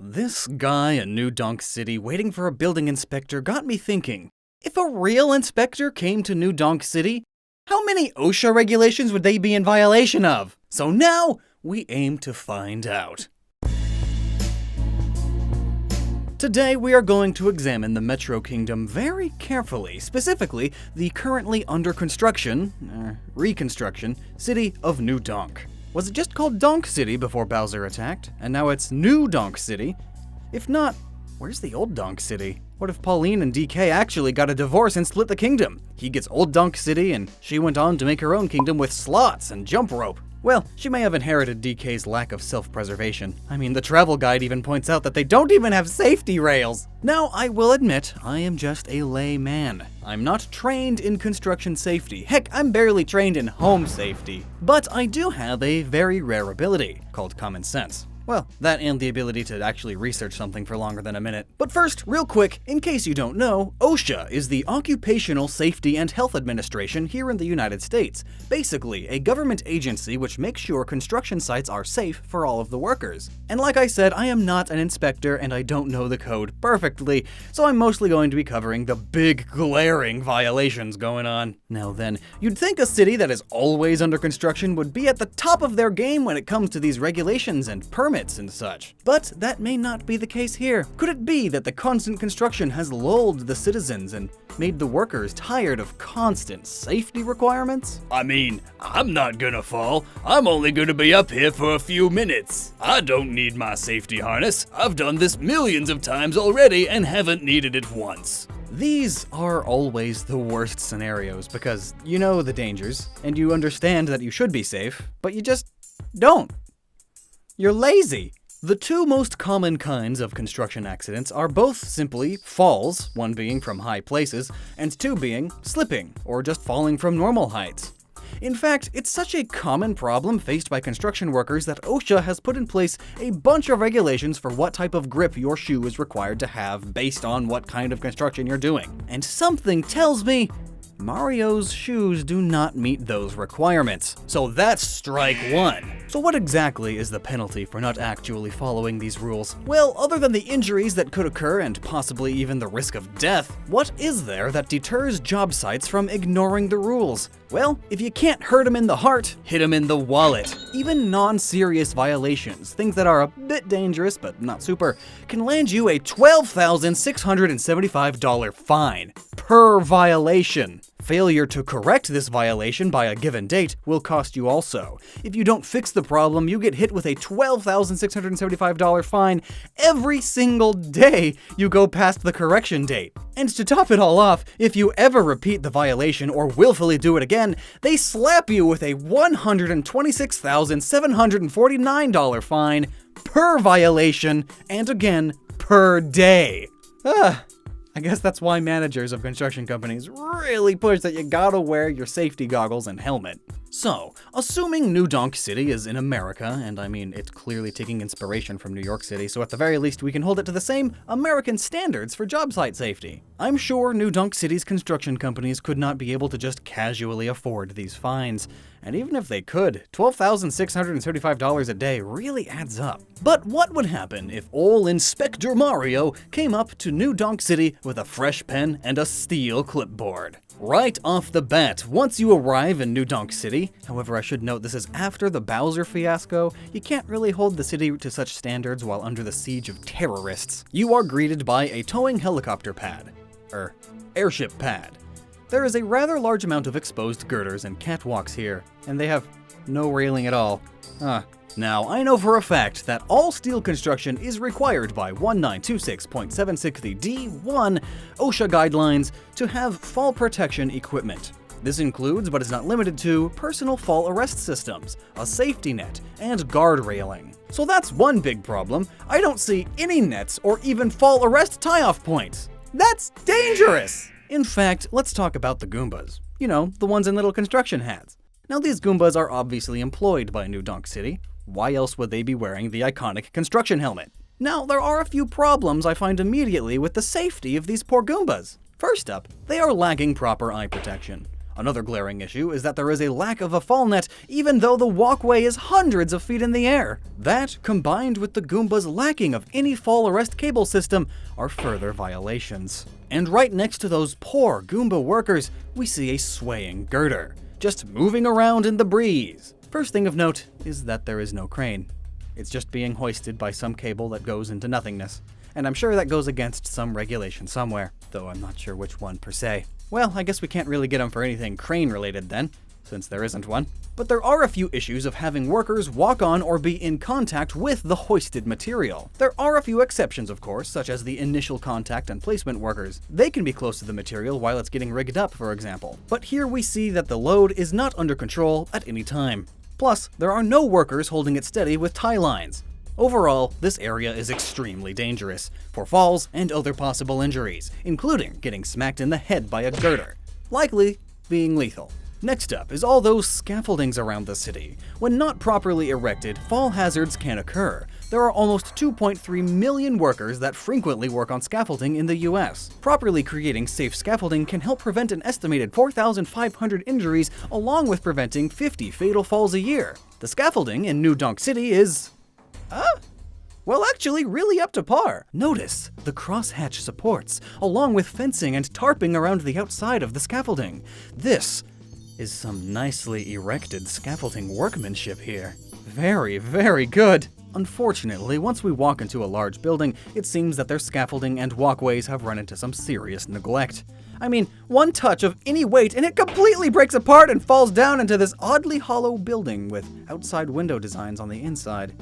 This guy in New Donk City waiting for a building inspector got me thinking, if a real inspector came to New Donk City, how many OSHA regulations would they be in violation of? So now, we aim to find out. Today we are going to examine the Metro Kingdom very carefully, specifically the currently under construction, reconstruction, city of New Donk. Was it just called Donk City before Bowser attacked, and now it's New Donk City? If not, where's the old Donk City? What if Pauline and DK actually got a divorce and split the kingdom? He gets old Donk City, and she went on to make her own kingdom with slots and jump rope. Well, she may have inherited DK's lack of self-preservation. I mean, the travel guide even points out that they don't even have safety rails. Now, I will admit, I am just a layman. I'm not trained in construction safety. Heck, I'm barely trained in home safety. But I do have a very rare ability called common sense. Well, that and the ability to actually research something for longer than a minute. But first, real quick, in case you don't know, OSHA is the Occupational Safety and Health Administration here in the United States. Basically, a government agency which makes sure construction sites are safe for all of the workers. And like I said, I am not an inspector and I don't know the code perfectly, so I'm mostly going to be covering the big, glaring violations going on. Now then, you'd think a city that is always under construction would be at the top of their game when it comes to these regulations and permits and such. But that may not be the case here. Could it be that the constant construction has lulled the citizens and made the workers tired of constant safety requirements? I mean, I'm not gonna fall. I'm only gonna be up here for a few minutes. I don't need my safety harness. I've done this millions of times already and haven't needed it once. These are always the worst scenarios because you know the dangers and you understand that you should be safe, but you just don't. You're lazy. The two most common kinds of construction accidents are both simply falls, one being from high places, and two being slipping, or just falling from normal heights. In fact, it's such a common problem faced by construction workers that OSHA has put in place a bunch of regulations for what type of grip your shoe is required to have based on what kind of construction you're doing. And something tells me Mario's shoes do not meet those requirements. So that's strike one. So what exactly is the penalty for not actually following these rules? Well, other than the injuries that could occur and possibly even the risk of death, what is there that deters job sites from ignoring the rules? Well, if you can't hurt them in the heart, hit them in the wallet. Even non-serious violations, things that are a bit dangerous but not super, can land you a $12,675 fine per violation. Failure to correct this violation by a given date will cost you also. If you don't fix the problem, you get hit with a $12,675 fine every single day you go past the correction date. And to top it all off, if you ever repeat the violation or willfully do it again, they slap you with a $126,749 fine per violation and again per day. I guess that's why managers of construction companies really push that you gotta wear your safety goggles and helmet. So, assuming New Donk City is in America, and I mean, it's clearly taking inspiration from New York City, so at the very least we can hold it to the same American standards for job site safety. I'm sure New Donk City's construction companies could not be able to just casually afford these fines. And even if they could, $12,675 a day really adds up. But what would happen if ol' Inspector Mario came up to New Donk City with a fresh pen and a steel clipboard? Right off the bat, once you arrive in New Donk City, however I should note this is after the Bowser fiasco, you can't really hold the city to such standards while under the siege of terrorists. You are greeted by a towing helicopter pad, airship pad. There is a rather large amount of exposed girders and catwalks here, and they have no railing at all. Now, I know for a fact that all steel construction is required by 1926.760D1 OSHA guidelines to have fall protection equipment. This includes, but is not limited to, personal fall arrest systems, a safety net, and guard railing. So that's one big problem. I don't see any nets or even fall arrest tie-off points. That's dangerous! In fact, let's talk about the Goombas. You know, the ones in little construction hats. Now these Goombas are obviously employed by New Donk City. Why else would they be wearing the iconic construction helmet? Now, there are a few problems I find immediately with the safety of these poor Goombas. First up, they are lacking proper eye protection. Another glaring issue is that there is a lack of a fall net even though the walkway is hundreds of feet in the air. That, combined with the Goombas' lacking of any fall arrest cable system, are further violations. And right next to those poor Goomba workers, we see a swaying girder, just moving around in the breeze. First thing of note is that there is no crane. It's just being hoisted by some cable that goes into nothingness. And I'm sure that goes against some regulation somewhere, though I'm not sure which one per se. Well, I guess we can't really get them for anything crane-related then, since there isn't one. But there are a few issues of having workers walk on or be in contact with the hoisted material. There are a few exceptions, of course, such as the initial contact and placement workers. They can be close to the material while it's getting rigged up, for example. But here we see that the load is not under control at any time. Plus, there are no workers holding it steady with tie lines. Overall, this area is extremely dangerous for falls and other possible injuries, including getting smacked in the head by a girder, likely being lethal. Next up is all those scaffoldings around the city. When not properly erected, fall hazards can occur. There are almost 2.3 million workers that frequently work on scaffolding in the US. Properly creating safe scaffolding can help prevent an estimated 4,500 injuries, along with preventing 50 fatal falls a year. The scaffolding in New Donk City is... well, actually really up to par. Notice the crosshatch supports, along with fencing and tarping around the outside of the scaffolding. This is some nicely erected scaffolding workmanship here. Very, very good. Unfortunately, once we walk into a large building, it seems that their scaffolding and walkways have run into some serious neglect. I mean, one touch of any weight and it completely breaks apart and falls down into this oddly hollow building with outside window designs on the inside.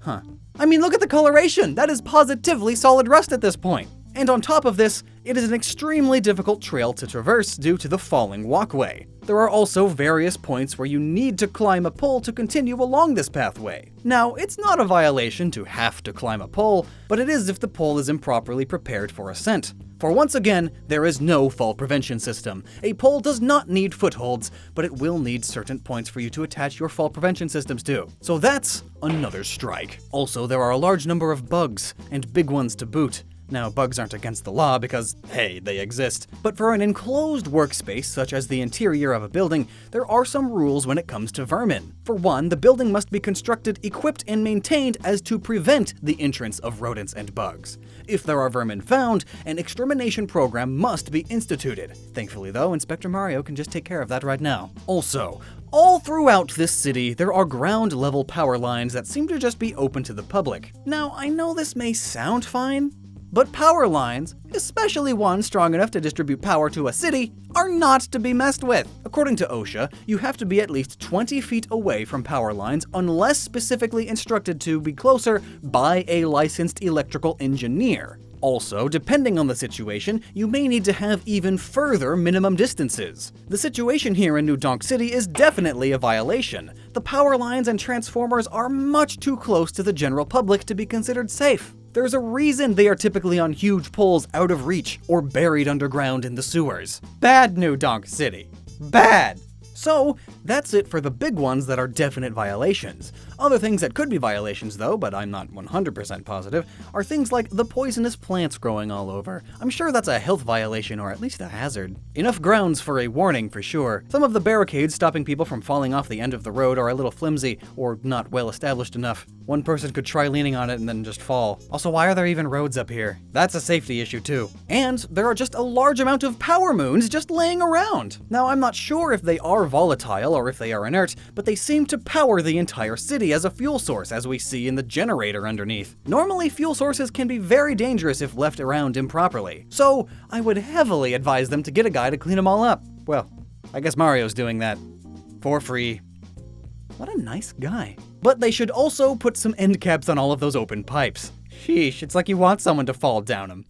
Huh. I mean, look at the coloration! That is positively solid rust at this point. And on top of this, it is an extremely difficult trail to traverse due to the falling walkway. There are also various points where you need to climb a pole to continue along this pathway. Now, it's not a violation to have to climb a pole, but it is if the pole is improperly prepared for ascent. For once again, there is no fall prevention system. A pole does not need footholds, but it will need certain points for you to attach your fall prevention systems to. So that's another strike. Also, there are a large number of bugs, and big ones to boot. Now, bugs aren't against the law because, hey, they exist. But for an enclosed workspace, such as the interior of a building, there are some rules when it comes to vermin. For one, the building must be constructed, equipped, and maintained as to prevent the entrance of rodents and bugs. If there are vermin found, an extermination program must be instituted. Thankfully, though, Inspector Mario can just take care of that right now. Also, all throughout this city, there are ground-level power lines that seem to just be open to the public. Now, I know this may sound fine, but power lines, especially one strong enough to distribute power to a city, are not to be messed with. According to OSHA, you have to be at least 20 feet away from power lines unless specifically instructed to be closer by a licensed electrical engineer. Also, depending on the situation, you may need to have even further minimum distances. The situation here in New Donk City is definitely a violation. The power lines and transformers are much too close to the general public to be considered safe. There's a reason they are typically on huge poles out of reach or buried underground in the sewers. Bad New Donk City. Bad! So, that's it for the big ones that are definite violations. Other things that could be violations though, but I'm not 100% positive, are things like the poisonous plants growing all over. I'm sure that's a health violation or at least a hazard. Enough grounds for a warning for sure. Some of the barricades stopping people from falling off the end of the road are a little flimsy or not well established enough. One person could try leaning on it and then just fall. Also, why are there even roads up here? That's a safety issue too. And there are just a large amount of power moons just laying around. Now, I'm not sure if they are volatile or if they are inert, but they seem to power the entire city as a fuel source, as we see in the generator underneath. Normally, fuel sources can be very dangerous if left around improperly, so I would heavily advise them to get a guy to clean them all up. Well, I guess Mario's doing that. For free. What a nice guy. But they should also put some end caps on all of those open pipes. Sheesh, it's like you want someone to fall down them.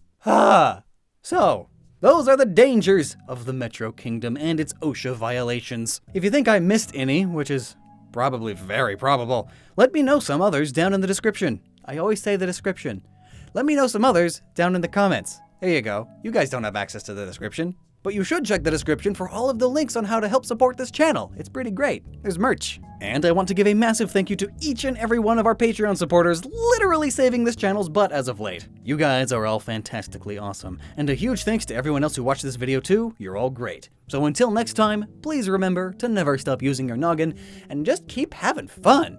So, those are the dangers of the Metro Kingdom and its OSHA violations. If you think I missed any, which is probably very probable, let me know some others down in the description. I always say the description. Let me know some others down in the comments. There you go. You guys don't have access to the description. But you should check the description for all of the links on how to help support this channel. It's pretty great. There's merch. And I want to give a massive thank you to each and every one of our Patreon supporters, literally saving this channel's butt as of late. You guys are all fantastically awesome. And a huge thanks to everyone else who watched this video too. You're all great. So until next time, please remember to never stop using your noggin and just keep having fun.